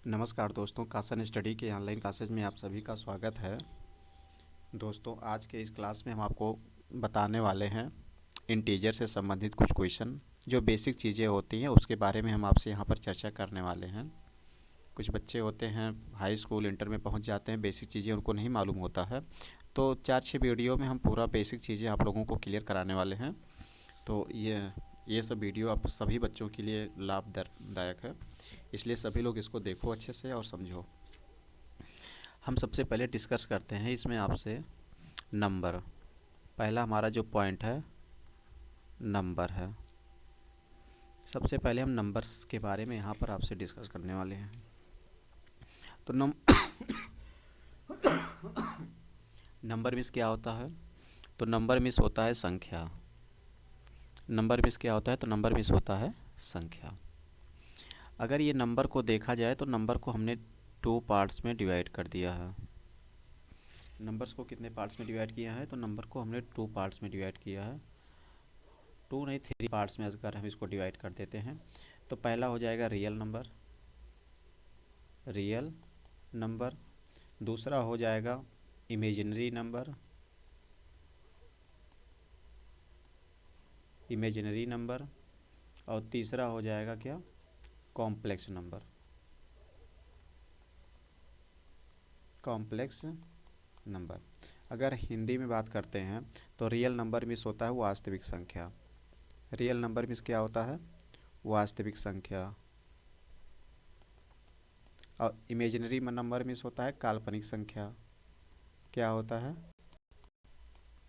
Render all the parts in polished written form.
नमस्कार दोस्तों, कासन स्टडी के ऑनलाइन क्लासेज में आप सभी का स्वागत है। दोस्तों, आज के इस क्लास में हम आपको बताने वाले हैं इंटीजर से संबंधित कुछ क्वेश्चन, जो बेसिक चीज़ें होती हैं उसके बारे में हम आपसे यहाँ पर चर्चा करने वाले हैं। कुछ बच्चे होते हैं हाई स्कूल इंटर में पहुँच जाते हैं, बेसिक चीज़ें उनको नहीं मालूम होता है, तो 4-6 वीडियो में हम पूरा बेसिक चीज़ें आप लोगों को क्लियर कराने वाले हैं। तो ये सब वीडियो आप सभी बच्चों के लिए लाभदायक है, इसलिए सभी लोग इसको देखो अच्छे से और समझो। हम सबसे पहले डिस्कस करते हैं इसमें आपसे नंबर। पहला हमारा जो पॉइंट है नंबर है। सबसे पहले हम नंबर्स के बारे में यहाँ पर आपसे डिस्कस करने वाले हैं। तो नंबर मीन्स क्या होता है? तो नंबर मीन्स होता है संख्या। नंबर मीन्स क्या होता है? तो नंबर मीन्स होता है संख्या। अगर ये नंबर को देखा जाए तो नंबर को हमने 2 पार्ट्स में डिवाइड कर दिया है। नंबर्स को कितने पार्ट्स में डिवाइड किया है? तो नंबर को हमने 2 पार्ट्स में डिवाइड किया है। 2 नहीं, 3 पार्ट्स में अगर हम इसको डिवाइड कर देते हैं तो पहला हो जाएगा रियल नंबर, रियल नंबर। दूसरा हो जाएगा इमेजिनरी नंबर, इमेजिनरी नंबर। और तीसरा हो जाएगा क्या? Complex number, complex number. अगर हिंदी में बात करते हैं तो रियल नंबर मीन्स होता है वास्तविक संख्या। रियल नंबर मीन्स क्या होता है? वास्तविक संख्या। और इमेजिनरी नंबर मीन्स होता है काल्पनिक संख्या। क्या होता है?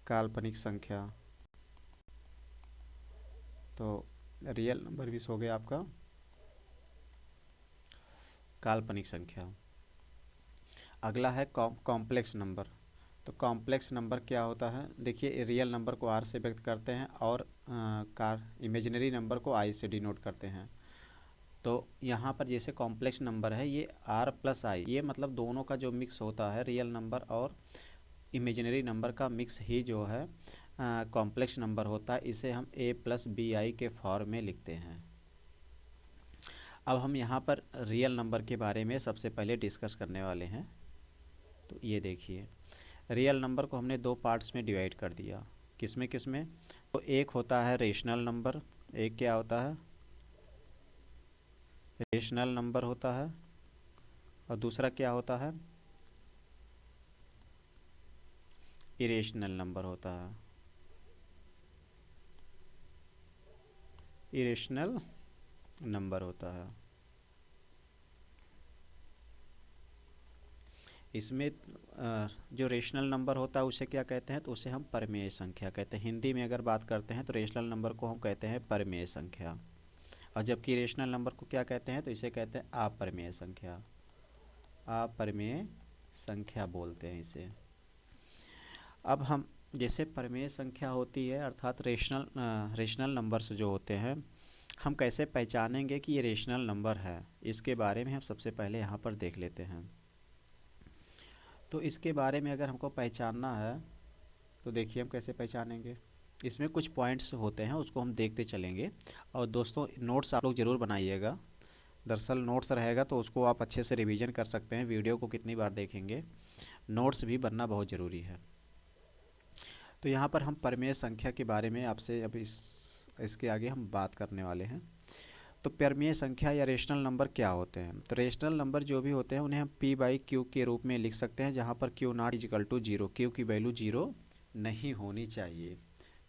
काल्पनिक संख्या। तो रियल नंबर मीन्स हो गया आपका काल्पनिक संख्या। अगला है कॉम्प्लेक्स नंबर। तो कॉम्प्लेक्स नंबर क्या होता है? देखिए, रियल नंबर को आर से व्यक्त करते हैं और इमेजिनरी नंबर को आई से डिनोट करते हैं। तो यहाँ पर जैसे कॉम्प्लेक्स नंबर है, ये आर प्लस आई, ये मतलब दोनों का जो मिक्स होता है, रियल नंबर और इमेजिनरी नंबर का मिक्स ही जो है कॉम्प्लेक्स नंबर होता है। इसे हम ए प्लस बी आई के फॉर्म में लिखते हैं। अब हम यहाँ पर रियल नंबर के बारे में सबसे पहले डिस्कस करने वाले हैं। तो ये देखिए, रियल नंबर को हमने 2 पार्ट्स में डिवाइड कर दिया। किसमें किसमें? तो एक होता है रेशनल नंबर। एक क्या होता है? रेशनल नंबर होता है। और दूसरा क्या होता है? इरेशनल नंबर होता है। इरेशनल नंबर होता है। इसमें जो रेशनल नंबर होता है उसे क्या कहते हैं? तो उसे हम परमेय संख्या कहते हैं। हिंदी में अगर बात करते हैं तो रेशनल नंबर को हम कहते हैं परमेय संख्या। और जबकि रेशनल नंबर को क्या कहते हैं? तो इसे कहते हैं अपरमेय संख्या। अपरमेय संख्या बोलते हैं इसे। अब हम जैसे परमेय संख्या होती है, अर्थात रेशनल नंबर्स जो होते हैं, हम कैसे पहचानेंगे कि ये रेशनल नंबर है, इसके बारे में हम सबसे पहले यहाँ पर देख लेते हैं। तो इसके बारे में अगर हमको पहचानना है तो देखिए हम कैसे पहचानेंगे। इसमें कुछ पॉइंट्स होते हैं, उसको हम देखते चलेंगे। और दोस्तों, नोट्स आप लोग ज़रूर बनाइएगा। दरअसल नोट्स रहेगा तो उसको आप अच्छे से रिवीजन कर सकते हैं। वीडियो को कितनी बार देखेंगे, नोट्स भी बनना बहुत ज़रूरी है। तो यहाँ पर हम परमेय संख्या के बारे में आपसे अब इसके आगे हम बात करने वाले हैं। तो परमेय संख्या या रेशनल नंबर क्या होते हैं? तो रेशनल नंबर जो भी होते हैं उन्हें हम पी बाई क्यू के रूप में लिख सकते हैं, जहाँ पर Q not equal to zero, Q की वैल्यू जीरो नहीं होनी चाहिए।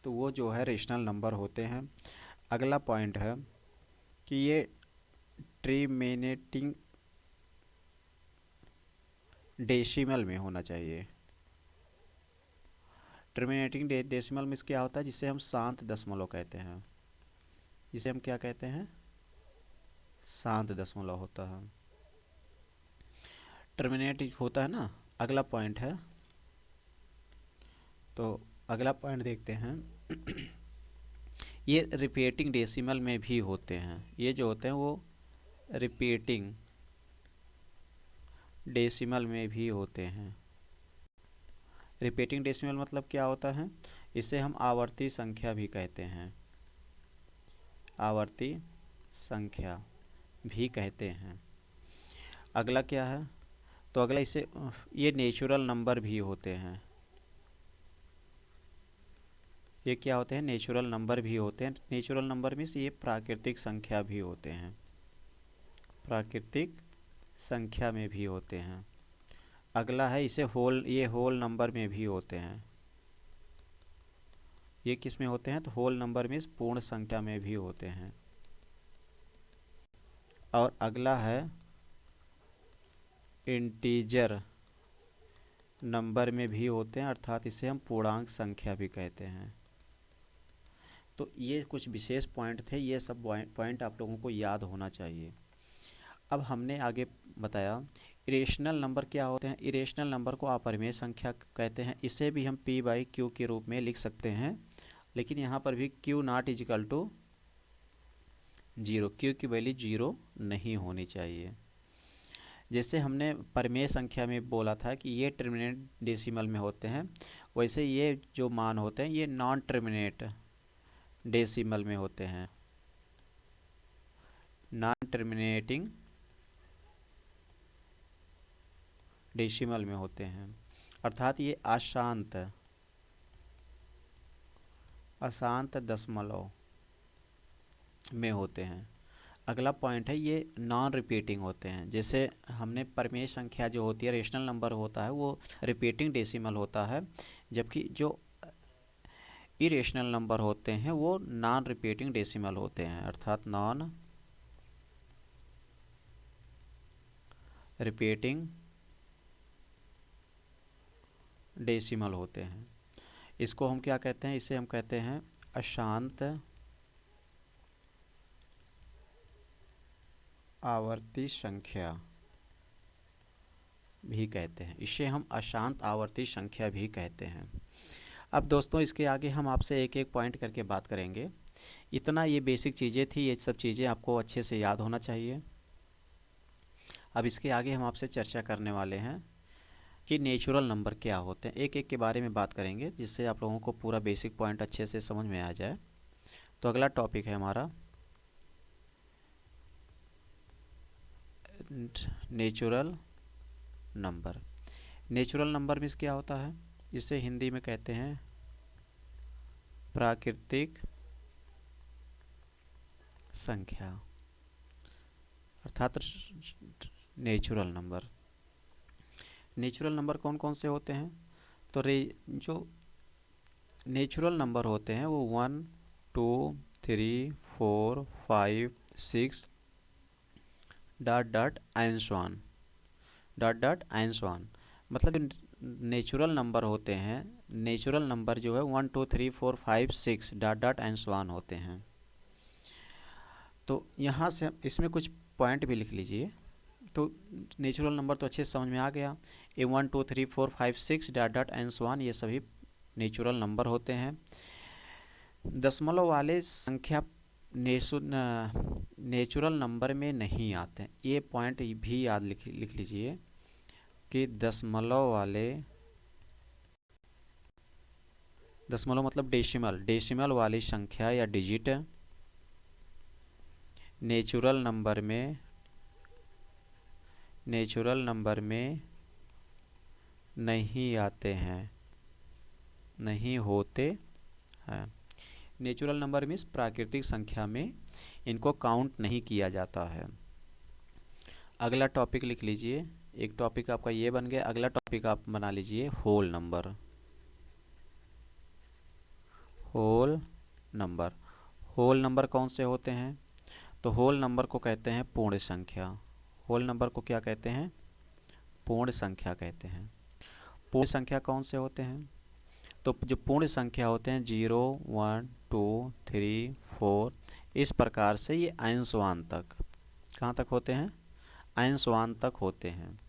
तो वो जो है रेशनल नंबर होते हैं। अगला पॉइंट है कि ये टर्मिनेटिंग डेसिमल में होना चाहिए। टर्मिनेटिंग डेसिमल में क्या होता है? जिसे हम शांत दशमलव कहते हैं। जिसे हम क्या कहते हैं? शांत दशमलव होता है। टर्मिनेट होता है ना। अगला पॉइंट है, तो अगला पॉइंट देखते हैं। ये रिपीटिंग डेसिमल में भी होते हैं। ये जो होते हैं वो रिपीटिंग डेसिमल में भी होते हैं। रिपीटिंग डेसिमल मतलब क्या होता है? इसे हम आवर्ती संख्या भी कहते हैं। आवर्ती संख्या भी कहते हैं। अगला क्या है, तो अगला इसे ये नेचुरल नंबर भी होते हैं। ये क्या होते हैं, नेचुरल नंबर भी होते हैं। नेचुरल नंबर मीन्स ये प्राकृतिक संख्या भी होते हैं, प्राकृतिक संख्या में भी होते हैं। अगला है इसे होल, ये होल नंबर में भी होते हैं। ये किस में होते हैं, तो होल नंबर मीन्स पूर्ण संख्या में भी होते हैं। और अगला है इंटीजर नंबर में भी होते हैं, अर्थात इसे हम पूर्णांक संख्या भी कहते हैं। तो ये कुछ विशेष पॉइंट थे, ये सब पॉइंट आप लोगों को याद होना चाहिए। अब हमने आगे बताया इरेशनल नंबर क्या होते हैं। इरेशनल नंबर को अपरिमेय संख्या कहते हैं। इसे भी हम p बाई क्यू के रूप में लिख सकते हैं, लेकिन यहाँ पर भी q not equal to 0, q की वैल्यू 0 नहीं होनी चाहिए। जैसे हमने परिमेय संख्या में बोला था कि ये टर्मिनेट डेसिमल में होते हैं, वैसे ये जो मान होते हैं ये नॉन टर्मिनेट डेसिमल में होते हैं, नॉन टर्मिनेटिंग डेसिमल में होते हैं, अर्थात ये अशांत दशमलव में होते हैं। अगला पॉइंट है ये नॉन रिपीटिंग होते हैं। जैसे हमने परिमेय संख्या जो होती है, रेशनल नंबर होता है, वो रिपीटिंग डेसिमल होता है, जबकि जो इरेशनल नंबर होते हैं वो नॉन रिपीटिंग डेसिमल होते हैं, अर्थात नॉन रिपीटिंग डेसिमल होते हैं। इसको हम क्या कहते हैं, इसे हम कहते हैं अशांत आवर्ती संख्या भी कहते हैं। इसे हम अशांत आवर्ती संख्या भी कहते हैं। अब दोस्तों इसके आगे हम आपसे एक एक पॉइंट करके बात करेंगे। इतना ये बेसिक चीज़ें थी, ये सब चीज़ें आपको अच्छे से याद होना चाहिए। अब इसके आगे हम आपसे चर्चा करने वाले हैं कि नेचुरल नंबर क्या होते हैं। एक एक के बारे में बात करेंगे, जिससे आप लोगों को पूरा बेसिक पॉइंट अच्छे से समझ में आ जाए। तो अगला टॉपिक है हमारा natural number. Natural number means क्या होता है, इसे हिंदी में कहते हैं प्राकृतिक संख्या, अर्थात नेचुरल नंबर। नेचुरल नंबर कौन कौन से होते हैं, तो जो नेचुरल नंबर होते हैं वो 1 2 3 4 5 6 dot dot and so on. मतलब नेचुरल नंबर होते हैं, नेचुरल नंबर जो है 1 2 3 4 5 6 dot dot and so on होते हैं। तो यहाँ से इसमें कुछ पॉइंट भी लिख लीजिए। तो नेचुरल नंबर तो अच्छे से समझ में आ गया, ये 1 2 3 4 5 6 dot dot and so on, ये सभी नेचुरल नंबर होते हैं। दशमलव वाले संख्या नेचुरल नंबर में नहीं आते हैं। ये पॉइंट भी याद लिख लीजिए कि दशमलव मतलब डेसिमल वाली संख्या या डिजिट नेचुरल नंबर में नहीं आते हैं, नहीं होते हैं। नेचुरल नंबर मीन्स प्राकृतिक संख्या में इनको काउंट नहीं किया जाता है। अगला टॉपिक लिख लीजिए, एक टॉपिक आपका ये बन गया। अगला टॉपिक आप बना लीजिए होल नंबर। होल नंबर कौन से होते हैं, तो होल नंबर को कहते हैं पूर्ण संख्या। होल नंबर को क्या कहते हैं, पूर्ण संख्या कहते हैं। पूर्ण संख्या कौन से होते हैं, तो जो पूर्ण संख्या होते हैं 0 1 2 3 4, इस प्रकार से ये अंशवान तक, कहाँ तक होते हैं, अंशवान तक होते हैं,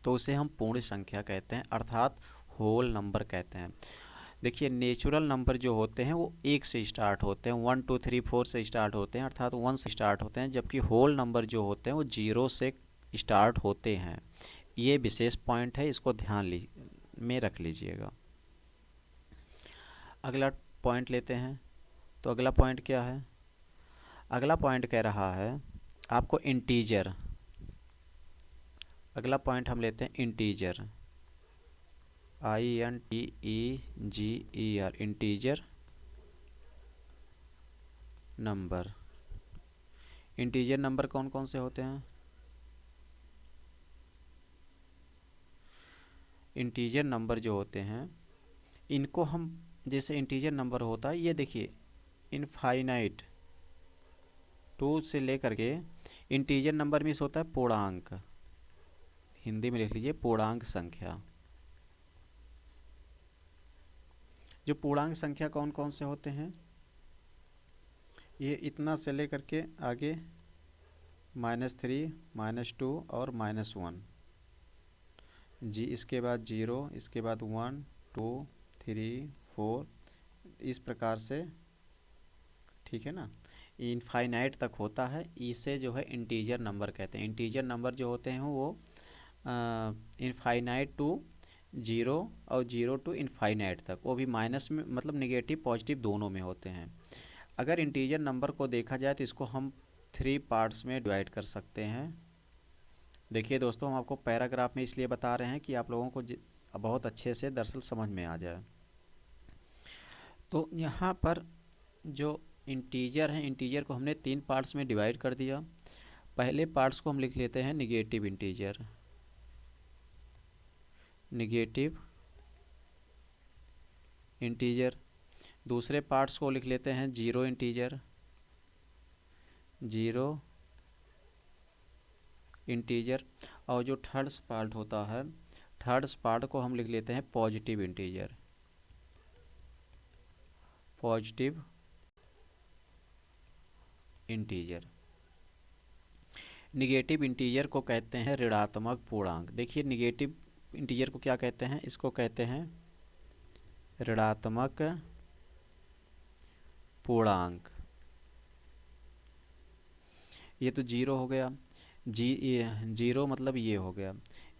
तो उसे हम पूर्ण संख्या कहते हैं, अर्थात होल नंबर कहते हैं। देखिए नेचुरल नंबर जो होते हैं वो 1 से स्टार्ट होते हैं, 1 2 3 4 से स्टार्ट होते हैं, अर्थात 1 से स्टार्ट होते हैं, जबकि होल नंबर जो होते हैं वो 0 से स्टार्ट होते हैं। ये विशेष पॉइंट है, इसको ध्यान में रख लीजिएगा। अगला पॉइंट लेते हैं। तो अगला पॉइंट क्या है, अगला पॉइंट कह रहा है आपको इंटीजर अगला पॉइंट हम लेते हैं integer, INTEGER, integer number. Integer number कौन कौन से होते हैं? इंटीजर नंबर जो होते हैं इनको हम, जैसे इंटीजर नंबर होता है ये देखिए इनफाइनाइट 2 से लेकर के, इंटीजर नंबर मीन्स होता है पूर्णांक, हिंदी में लिख लीजिए पूर्णांक संख्या। जो पूर्णांक संख्या कौन कौन से होते हैं? ये इतना से लेकर के आगे -3, -2 और -1 जी, इसके बाद 0, इसके बाद 1, 2, 3, 4, इस प्रकार से, ठीक है ना, इनफाइनाइट तक होता है। इसे जो है इंटीजर नंबर कहते हैं। इंटीजर नंबर जो होते हैं वो इनफाइनाइट टू 0 और 0 टू इनफाइनाइट तक, वो भी माइनस में, मतलब नेगेटिव पॉजिटिव दोनों में होते हैं। अगर इंटीजर नंबर को देखा जाए तो इसको हम 3 पार्ट्स में डिवाइड कर सकते हैं। देखिए दोस्तों, हम आपको पैराग्राफ में इसलिए बता रहे हैं कि आप लोगों को बहुत अच्छे से दरअसल समझ में आ जाए। तो यहाँ पर जो इंटीजर है, इंटीजर को हमने 3 पार्ट्स में डिवाइड कर दिया। पहले पार्ट्स को हम लिख लेते हैं निगेटिव इंटीजर, निगेटिव इंटीजर। दूसरे पार्ट्स को लिख लेते हैं जीरो इंटीजर, जीरो इंटीजर। और जो थर्ड पार्ट होता है, थर्ड पार्ट को हम लिख लेते हैं positive integer, positive integer. Negative integer को कहते हैं ऋणात्मक पूर्णांक। देखिए निगेटिव इंटीजर को क्या कहते हैं? इसको कहते हैं ऋणात्मक पूर्णांक। ये तो जीरो हो गया, जीरो मतलब ये हो गया।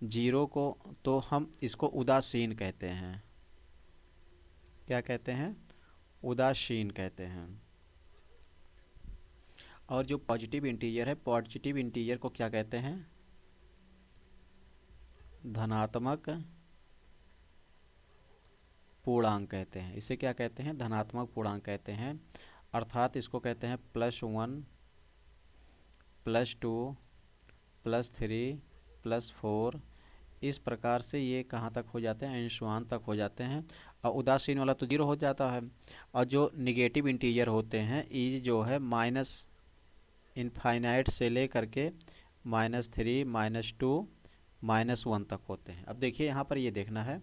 जीरो को तो हम इसको उदासीन कहते हैं। क्या कहते हैं? उदासीन कहते हैं। और जो पॉजिटिव इंटीजर है, पॉजिटिव इंटीजर को क्या कहते हैं? धनात्मक पूर्णांक कहते हैं। इसे क्या कहते हैं? धनात्मक पूर्णांक कहते हैं। अर्थात इसको कहते हैं +1, +2, +3, +4। इस प्रकार से ये कहाँ तक हो जाते हैं? अंशवान तक हो जाते हैं। और उदासीन वाला तो जीरो हो जाता है। और जो निगेटिव इंटीजर होते हैं, ये जो है माइनस इनफाइनाइट से ले करके -3, -2, -1 तक होते हैं। अब देखिए यहाँ पर ये देखना है,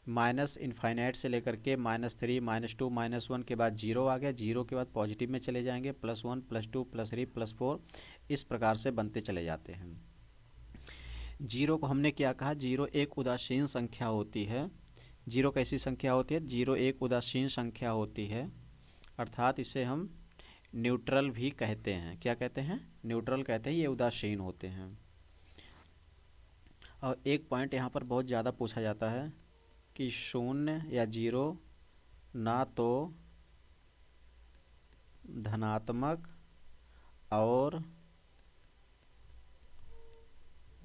माइनस इनफाइनाइट से लेकर के -3, -2, -1 के बाद जीरो आ गया। जीरो के बाद पॉजिटिव में चले जाएंगे, +1, +2, +3, +4, इस प्रकार से बनते चले जाते हैं। जीरो को हमने क्या कहा? जीरो एक उदासीन संख्या होती है। जीरो कैसी संख्या होती है? जीरो एक उदासीन संख्या होती है। अर्थात इसे हम न्यूट्रल भी कहते हैं। क्या कहते हैं? न्यूट्रल कहते हैं। ये उदासीन होते हैं। और एक पॉइंट यहाँ पर बहुत ज़्यादा पूछा जाता है कि शून्य या जीरो ना तो धनात्मक और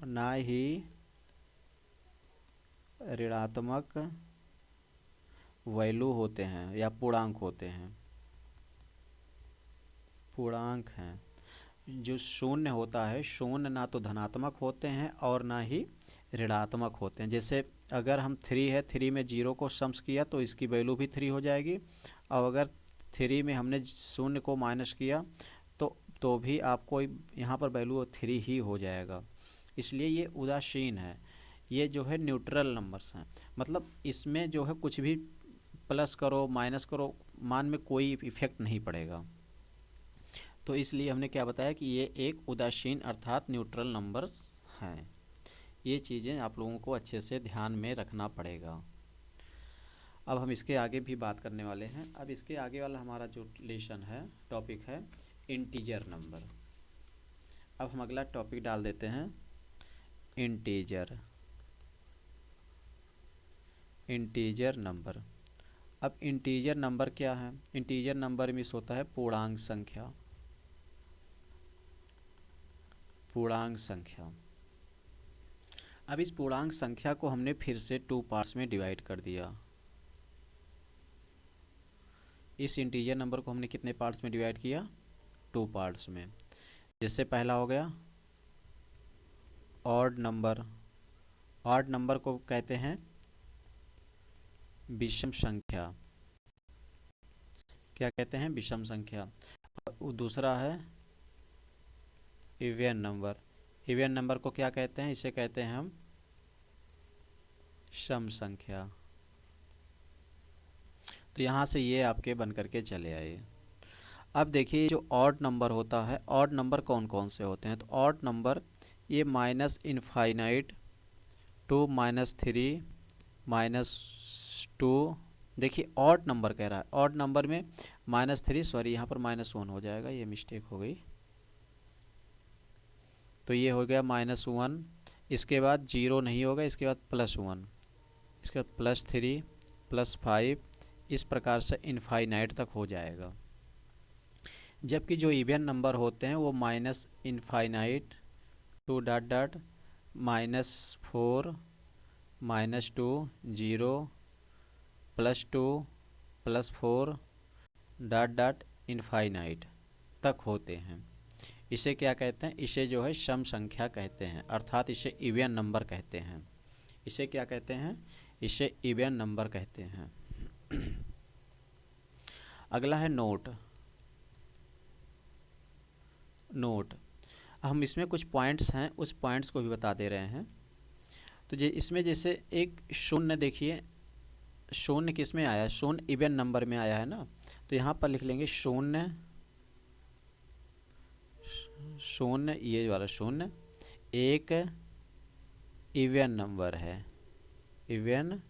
ना ही ऋणात्मक वैल्यू होते हैं या पूर्णांक होते हैं, पूर्णांक हैं। जो शून्य होता है, शून्य ना तो धनात्मक होते हैं और ना ही ऋणात्मक होते हैं। जैसे अगर हम 3 है, 3 में जीरो को सम्स किया तो इसकी वैल्यू भी 3 हो जाएगी। और अगर 3 में हमने शून्य को माइनस किया तो भी आपको यहाँ पर वैल्यू 3 ही हो जाएगा। इसलिए ये उदासीन है। ये जो है न्यूट्रल नंबर्स हैं। मतलब इसमें जो है कुछ भी प्लस करो माइनस करो, मान में कोई इफेक्ट नहीं पड़ेगा। तो इसलिए हमने क्या बताया कि ये एक उदासीन अर्थात न्यूट्रल नंबर्स हैं। ये चीज़ें आप लोगों को अच्छे से ध्यान में रखना पड़ेगा। अब हम इसके आगे भी बात करने वाले हैं। अब इसके आगे वाला हमारा जो लेसन है, टॉपिक है इंटीजर नंबर। अब हम अगला टॉपिक डाल देते हैं इंटीजर, इंटीजर नंबर। अब इंटीजर नंबर क्या है? इंटीजर नंबर मीन्स होता है पूर्णांक संख्या, पूर्णांक संख्या। अब इस पूर्णांक संख्या को हमने फिर से 2 पार्ट्स में डिवाइड कर दिया। इस इंटीजर नंबर को हमने कितने पार्ट्स में डिवाइड किया? 2 पार्ट्स में। जिससे पहला हो गया ऑड नंबर। ऑड नंबर को कहते हैं विषम संख्या। क्या कहते हैं? विषम संख्या। और दूसरा है इवन नंबर। इवन नंबर को क्या कहते हैं? इसे कहते हैं हम सम संख्या। तो यहाँ से ये आपके बन करके चले आए। अब देखिए जो ऑड नंबर होता है, ऑड नंबर कौन कौन से होते हैं? तो ऑड नंबर ये माइनस इनफाइनाइट, 2 -3 -2। देखिए ऑड नंबर कह रहा है, ऑड नंबर में -3, सॉरी यहाँ पर -1 हो जाएगा, ये मिस्टेक हो गई। तो ये हो गया -1। इसके बाद 0 नहीं होगा, इसके बाद +1, इसके बाद +3 +5, इस प्रकार से इनफाइनाइट तक हो जाएगा। जबकि जो इवन नंबर होते हैं वो minus infinite, 2 dot dot -4 -2 0 +2 +4 dot dot infinite तक होते हैं। इसे क्या कहते हैं? इसे जो है सम संख्या कहते हैं, अर्थात इसे इवन नंबर कहते हैं। इसे क्या कहते हैं? इसे इवन नंबर कहते हैं। अगला है नोट। नोट हम इसमें कुछ पॉइंट्स हैं, उस पॉइंट्स को भी बता दे रहे हैं। तो इसमें जैसे एक शून्य, देखिए शून्य किस में आया? शून्य इवन नंबर में आया है ना। तो यहाँ पर लिख लेंगे शून्य, शून्य, ये वाला शून्य एक इवन नंबर है। इवन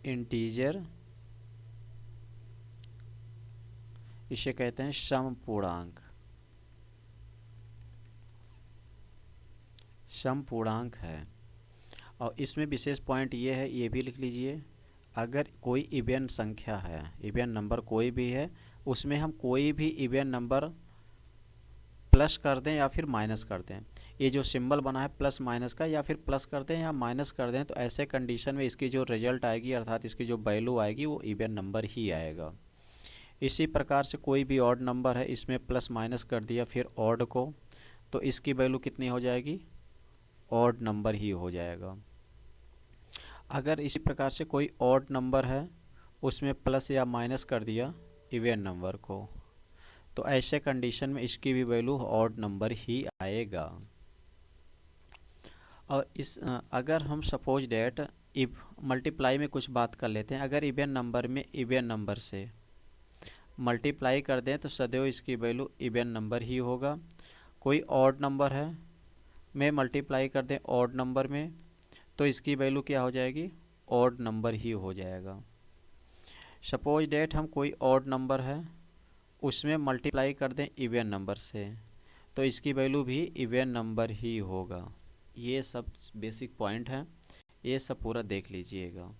इंटीजर, इसे कहते हैं समपूर्णांक। समपूर्णांक है। और इसमें विशेष पॉइंट ये है, ये भी लिख लीजिए, अगर कोई इवन संख्या है, इवन नंबर कोई भी है, उसमें हम कोई भी इवन नंबर प्लस कर दें या फिर माइनस कर दें, ये जो सिंबल बना है प्लस माइनस का, या फिर प्लस कर दें या माइनस कर दें, तो ऐसे कंडीशन में इसकी जो रिजल्ट आएगी, अर्थात इसकी जो वैल्यू आएगी, वो इवन नंबर ही आएगा। इसी प्रकार से कोई भी ऑड नंबर है, इसमें प्लस माइनस कर दिया फिर ऑड को, तो इसकी वैल्यू कितनी हो जाएगी? ऑड नंबर ही हो जाएगा। अगर इसी प्रकार से कोई ऑड नंबर है, उसमें प्लस या माइनस कर दिया इवन नंबर को, तो ऐसे कंडीशन में इसकी भी वैल्यू ऑड नंबर ही आएगा। और इस अगर हम सपोज डेट इफ मल्टीप्लाई में कुछ बात कर लेते हैं, अगर इवन नंबर में इवन नंबर से मल्टीप्लाई कर दें तो सदैव इसकी वैल्यू इवन नंबर ही होगा। कोई ऑड नंबर है में मल्टीप्लाई कर दें ऑड नंबर में, तो इसकी वैल्यू क्या हो जाएगी? ऑड नंबर ही हो जाएगा। सपोज डेट हम कोई ऑड नंबर है, उसमें मल्टीप्लाई कर दें इवन नंबर से, तो इसकी वैल्यू भी इवन नंबर ही होगा। ये सब बेसिक पॉइंट हैं, ये सब पूरा देख लीजिएगा।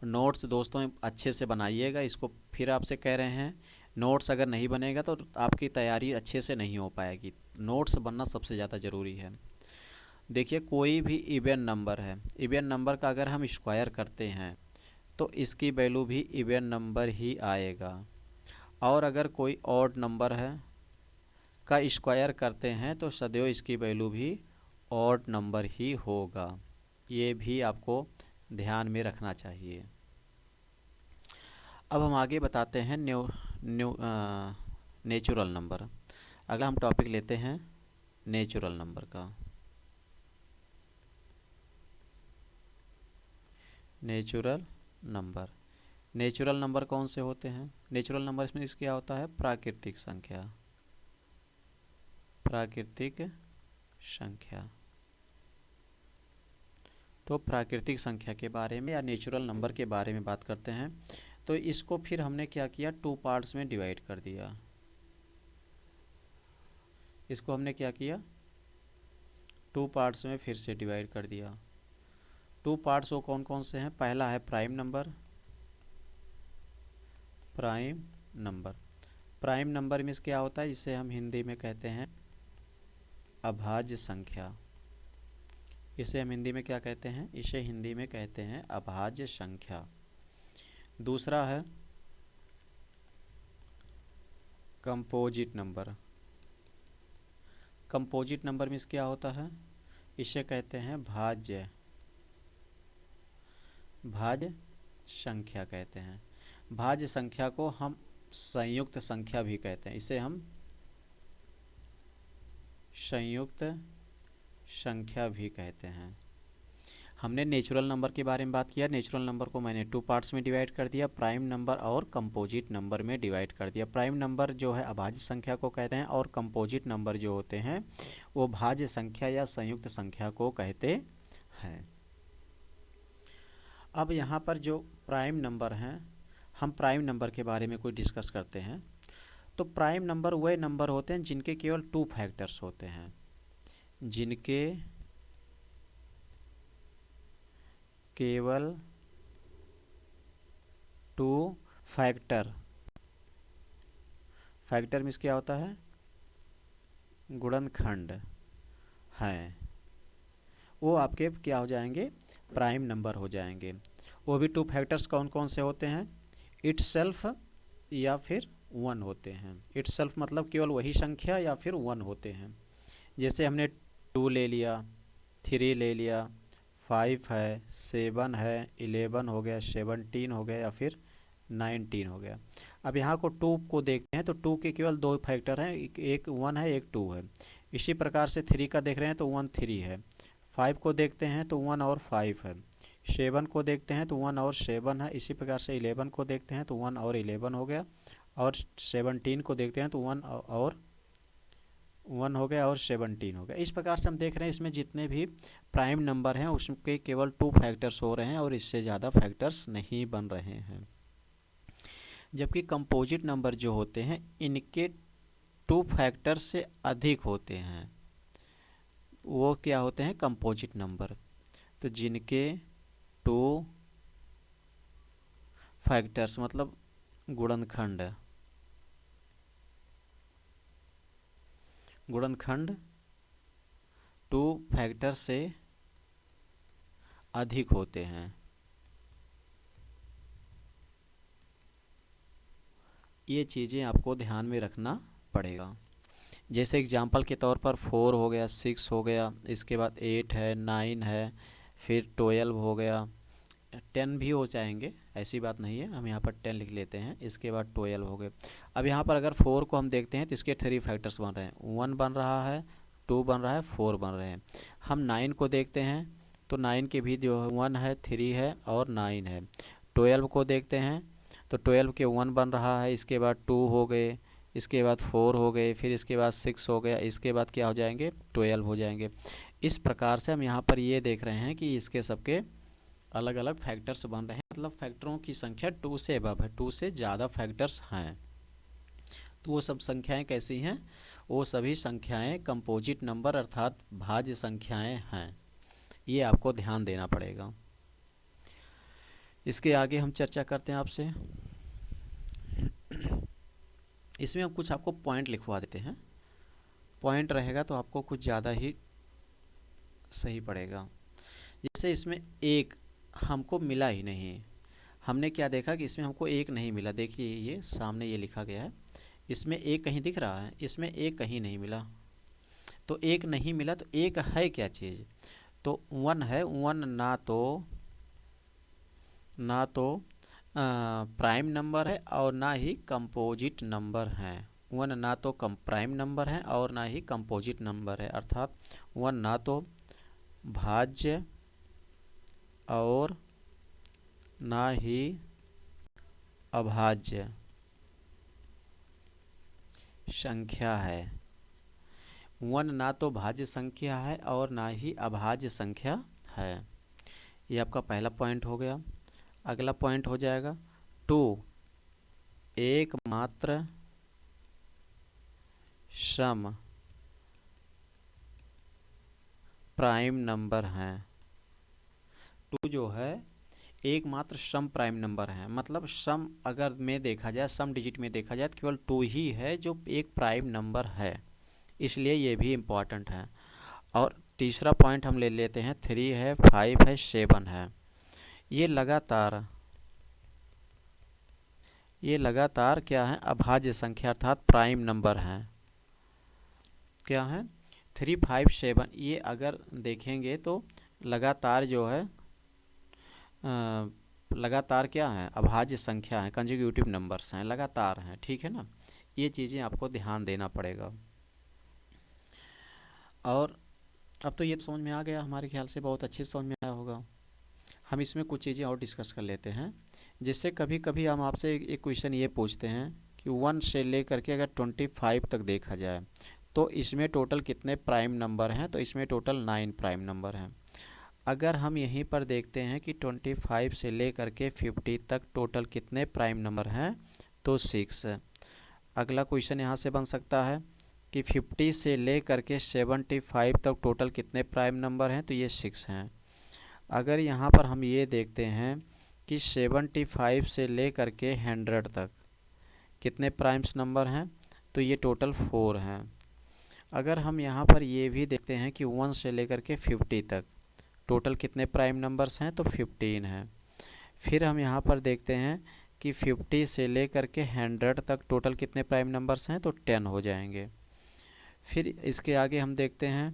नोट्स दोस्तों अच्छे से बनाइएगा, इसको फिर आपसे कह रहे हैं, नोट्स अगर नहीं बनेगा तो आपकी तैयारी अच्छे से नहीं हो पाएगी। नोट्स बनना सबसे ज़्यादा ज़रूरी है। देखिए कोई भी इवन नंबर है, इवन नंबर का अगर हम स्क्वायर करते हैं तो इसकी वैल्यू भी इवन नंबर ही आएगा। और अगर कोई ऑड नंबर है का स्क्वायर करते हैं तो सदैव इसकी वैल्यू भी ऑड नंबर ही होगा। ये भी आपको ध्यान में रखना चाहिए। अब हम आगे बताते हैं नेचुरल नंबर। अगला हम टॉपिक लेते हैं नेचुरल नंबर का। नेचुरल नंबर, नेचुरल नंबर कौन से होते हैं? नेचुरल नंबर इसमें क्या होता है? प्राकृतिक संख्या। प्राकृतिक संख्या। तो प्राकृतिक संख्या के बारे में या नेचुरल नंबर के बारे में बात करते हैं। तो इसको फिर हमने क्या किया? 2 पार्ट्स में डिवाइड कर दिया। इसको हमने क्या किया? 2 पार्ट्स में फिर से डिवाइड कर दिया। 2 पार्ट्स वो कौन कौन से हैं? पहला है prime number. Prime number, prime number means क्या होता है, इसे हम हिंदी में कहते हैं अभाज्य संख्या। इसे हम हिंदी में क्या कहते हैं, इसे हिंदी में कहते हैं अभाज्य संख्या। दूसरा है composite number. Composite number means क्या होता है, इसे कहते हैं भाज्य संख्या कहते हैं। भाज्य संख्या को हम संयुक्त संख्या भी कहते हैं, इसे हम संयुक्त संख्या भी कहते हैं। हमने नेचुरल नंबर के बारे में बात किया। नेचुरल नंबर को मैंने 2 पार्ट्स में डिवाइड कर दिया, प्राइम नंबर और कंपोजिट नंबर में डिवाइड कर दिया। प्राइम नंबर जो है अभाज्य संख्या को कहते हैं और कंपोजिट नंबर जो होते हैं वो भाज्य संख्या या संयुक्त संख्या को कहते हैं। अब यहाँ पर जो प्राइम नंबर हैं, हम प्राइम नंबर के बारे में कुछ डिस्कस करते हैं। तो प्राइम नंबर वह नंबर होते हैं जिनके केवल 2 फैक्टर्स होते हैं, जिनके केवल 2 फैक्टर मीन्स क्या होता है, गुणनखंड हैं, वो आपके क्या हो जाएंगे, प्राइम नंबर हो जाएंगे। वो भी 2 फैक्टर्स कौन कौन से होते हैं, इटसेल्फ या फिर 1 होते हैं। इटसेल्फ मतलब केवल वही संख्या या फिर 1 होते हैं। जैसे हमने 2 ले लिया, 3 ले लिया, 5 है, 7 है, 11 हो गया, 17 हो गया या फिर 19 हो गया। अब यहाँ को 2 को देखते हैं तो 2 के केवल 2 फैक्टर हैं, एक 1 है एक 2 है। इसी प्रकार से 3 का देख रहे हैं तो 1 3 है। 5 को देखते हैं तो 1 और 5 है। 7 को देखते हैं तो 1 और 7 है। इसी प्रकार से 11 को देखते हैं तो 1 और 11 हो गया, और 17 को देखते हैं तो 1 और 1 हो गया और 17 हो गया। इस प्रकार से हम देख रहे हैं इसमें जितने भी प्राइम नंबर हैं उसके केवल 2 फैक्टर्स हो रहे हैं और इससे ज़्यादा फैक्टर्स नहीं बन रहे हैं। जबकि कंपोजिट नंबर जो होते हैं इनके 2 फैक्टर से अधिक होते हैं, वो क्या होते हैं, कंपोजिट नंबर। तो जिनके 2 फैक्टर्स मतलब गुणनखंड 2 फैक्टर से अधिक होते हैं, ये चीज़ें आपको ध्यान में रखना पड़ेगा। जैसे एग्जांपल के तौर पर 4 हो गया, 6 हो गया, इसके बाद 8 है, 9 है, फिर 12 हो गया, 10 भी हो जाएंगे, ऐसी बात नहीं है, हम यहाँ पर 10 लिख लेते हैं। इसके बाद 12 हो गए। अब यहाँ पर अगर 4 को हम देखते हैं तो इसके 3 फैक्टर्स बन रहे हैं, 1 बन रहा है, 2 बन रहा है, 4 बन रहे हैं। हम 9 को देखते हैं तो 9 के भी जो 1 है, 3 है और 9 है। 12 को देखते हैं तो 12 के 1 बन रहा है, इसके बाद 2 हो गए, इसके बाद 4 हो गए, फिर इसके बाद 6 हो गया, इसके बाद क्या हो जाएंगे, 12 हो जाएंगे। इस प्रकार से हम यहाँ पर ये देख रहे हैं कि इसके सबके अलग अलग फैक्टर्स बन रहे हैं, मतलब फैक्टरों की संख्या 2 से अबव है, 2 से ज़्यादा फैक्टर्स हैं। तो वो सब संख्याएं कैसी हैं, वो सभी संख्याएं कंपोजिट नंबर अर्थात भाज्य संख्याएं हैं, ये आपको ध्यान देना पड़ेगा। इसके आगे हम चर्चा करते हैं आपसे। इसमें हम कुछ आपको पॉइंट लिखवा देते हैं, पॉइंट रहेगा तो आपको कुछ ज़्यादा ही सही पड़ेगा। जैसे इसमें एक हमको मिला ही नहीं, हमने क्या देखा कि इसमें हमको एक नहीं मिला। देखिए ये सामने ये लिखा गया है, इसमें एक कहीं दिख रहा है, इसमें एक कहीं नहीं मिला। तो एक नहीं मिला तो एक है क्या चीज़, तो 1 है। 1 ना तो प्राइम नंबर है और ना ही कंपोजिट नंबर है। 1 ना तो प्राइम नंबर है और ना ही कंपोजिट नंबर है, अर्थात 1 ना तो भाज्य और ना ही अभाज्य संख्या है। 1 ना तो भाज्य संख्या है और ना ही अभाज्य संख्या है। ये आपका पहला पॉइंट हो गया। अगला पॉइंट हो जाएगा 2 एकमात्र सम प्राइम नंबर हैं। 2 जो है एकमात्र सम प्राइम नंबर है, मतलब सम अगर में देखा जाए, सम डिजिट में देखा जाए तो केवल 2 ही है जो एक प्राइम नंबर है, इसलिए ये भी इम्पॉर्टेंट है। और तीसरा पॉइंट हम ले लेते हैं, 3 है, 5 है, 7 है। ये लगातार क्या है, अभाज्य संख्या अर्थात प्राइम नंबर है। क्या है, 3, 5, 7, ये अगर देखेंगे तो लगातार जो है लगातार क्या है, अभाज्य संख्या है, कंजिक्यूटिव नंबर्स हैं, लगातार हैं, ठीक है ना। ये चीज़ें आपको ध्यान देना पड़ेगा। और अब तो ये समझ में आ गया, हमारे ख्याल से बहुत अच्छे से समझ में आया होगा। हम इसमें कुछ चीज़ें और डिस्कस कर लेते हैं। जिससे कभी कभी हम आपसे एक क्वेश्चन ये पूछते हैं कि 1 से लेकर के अगर 25 तक देखा जाए तो इसमें टोटल कितने प्राइम नंबर हैं, तो इसमें टोटल 9 प्राइम नंबर हैं। अगर हम यहीं पर देखते हैं कि 25 से लेकर के 50 तक टोटल कितने प्राइम नंबर हैं, तो 6 है। अगला क्वेश्चन यहाँ से बन सकता है कि 50 से लेकर के 75 तक टोटल कितने प्राइम नंबर हैं, तो ये 6 हैं। अगर यहाँ पर हम ये देखते हैं कि 75 से लेकर के 100 तक कितने प्राइम्स नंबर हैं, तो ये टोटल 4 हैं। अगर हम यहाँ पर ये भी देखते हैं कि 1 से लेकर के 50 तक टोटल कितने प्राइम नंबर्स हैं, तो 15 हैं। फिर हम यहाँ पर देखते हैं कि 50 से लेकर के 100 तक टोटल कितने प्राइम नंबर्स हैं, तो 10 हो जाएंगे। फिर इसके आगे हम देखते हैं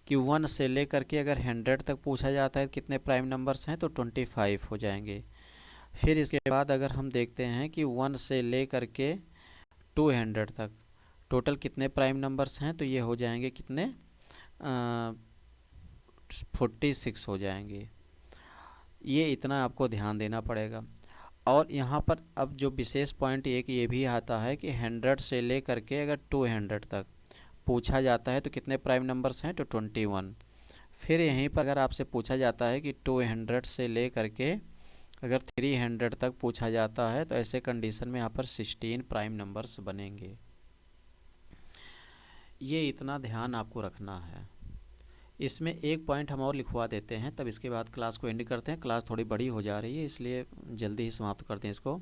कि 1 से लेकर के अगर 100 तक पूछा जाता है कितने प्राइम नंबर्स हैं, तो 25 हो जाएंगे। फिर इसके बाद अगर हम देखते हैं कि 1 से लेकर के 200 तक टोटल कितने प्राइम नंबर्स हैं, तो ये हो जाएंगे कितने, 46 हो जाएंगे। ये इतना आपको ध्यान देना पड़ेगा। और यहाँ पर अब जो विशेष पॉइंट एक ये भी आता है कि 100 से लेकर के अगर 200 तक पूछा जाता है तो कितने प्राइम नंबर्स हैं, तो 21। फिर यहीं पर अगर आपसे पूछा जाता है कि 200 से लेकर के अगर 300 तक पूछा जाता है तो ऐसे कंडीशन में यहाँ पर 16 प्राइम नंबर्स बनेंगे। ये इतना ध्यान आपको रखना है। इसमें एक पॉइंट हम और लिखवा देते हैं, तब इसके बाद क्लास को एंड करते हैं। क्लास थोड़ी बड़ी हो जा रही है, इसलिए जल्दी ही समाप्त करते हैं इसको।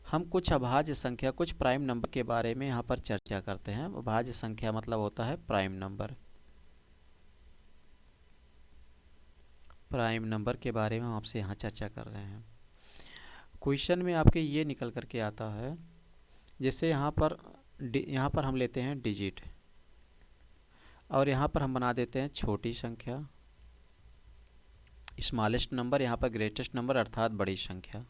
हम कुछ अभाज्य संख्या, कुछ प्राइम नंबर के बारे में यहाँ पर चर्चा करते हैं। अभाज्य संख्या मतलब होता है प्राइम नंबर। प्राइम नंबर के बारे में हम आपसे यहाँ चर्चा कर रहे हैं। क्वेश्चन में आपके ये निकल करके आता है, जैसे यहाँ पर हम लेते हैं डिजिट और यहाँ पर हम बना देते हैं छोटी संख्या, स्मॉलेस्ट नंबर, यहाँ पर ग्रेटेस्ट नंबर अर्थात बड़ी संख्या।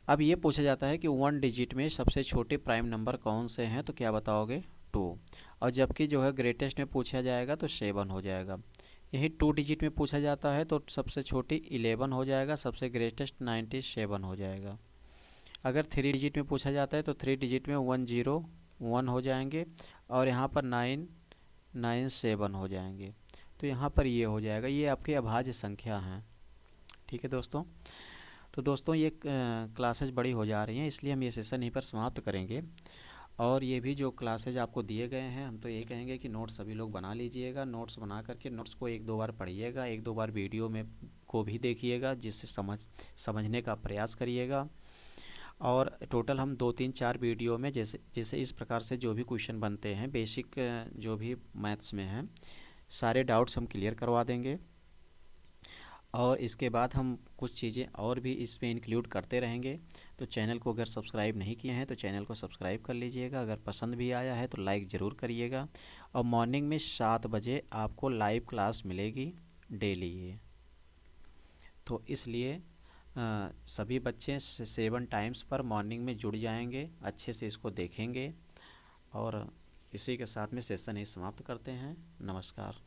अब ये पूछा जाता है कि 1 डिजिट में सबसे छोटे प्राइम नंबर कौन से हैं, तो क्या बताओगे, 2। और जबकि जो है ग्रेटेस्ट में पूछा जाएगा तो 7 हो जाएगा। यही 2 डिजिट में पूछा जाता है तो सबसे छोटी 11 हो जाएगा, सबसे ग्रेटेस्ट 97 हो जाएगा। अगर 3 डिजिट में पूछा जाता है तो 3 डिजिट में 101 हो जाएंगे और यहाँ पर 997 हो जाएंगे। तो यहाँ पर ये हो जाएगा। ये आपके अभाज्य संख्या हैं। ठीक है दोस्तों, तो दोस्तों ये क्लासेज बड़ी हो जा रही हैं, इसलिए हम ये सेशन यहीं पर समाप्त करेंगे। और ये भी जो क्लासेज आपको दिए गए हैं, हम तो ये कहेंगे कि नोट्स सभी लोग बना लीजिएगा। नोट्स बना करके नोट्स को 1-2 बार पढ़िएगा, 1-2 बार वीडियो में को भी देखिएगा, जिससे समझने का प्रयास करिएगा। और टोटल हम 2-3-4 वीडियो में जैसे इस प्रकार से जो भी क्वेश्चन बनते हैं बेसिक जो भी मैथ्स में हैं, सारे डाउट्स हम क्लियर करवा देंगे। और इसके बाद हम कुछ चीज़ें और भी इसमें इंक्लूड करते रहेंगे। तो चैनल को अगर सब्सक्राइब नहीं किए हैं तो चैनल को सब्सक्राइब कर लीजिएगा। अगर पसंद भी आया है तो लाइक ज़रूर करिएगा। और मॉर्निंग में 7 बजे आपको लाइव क्लास मिलेगी डेली ये। तो इसलिए सभी बच्चे 7 टाइम्स पर मॉर्निंग में जुड़ जाएंगे, अच्छे से इसको देखेंगे। और इसी के साथ में सेशन ही समाप्त करते हैं। नमस्कार।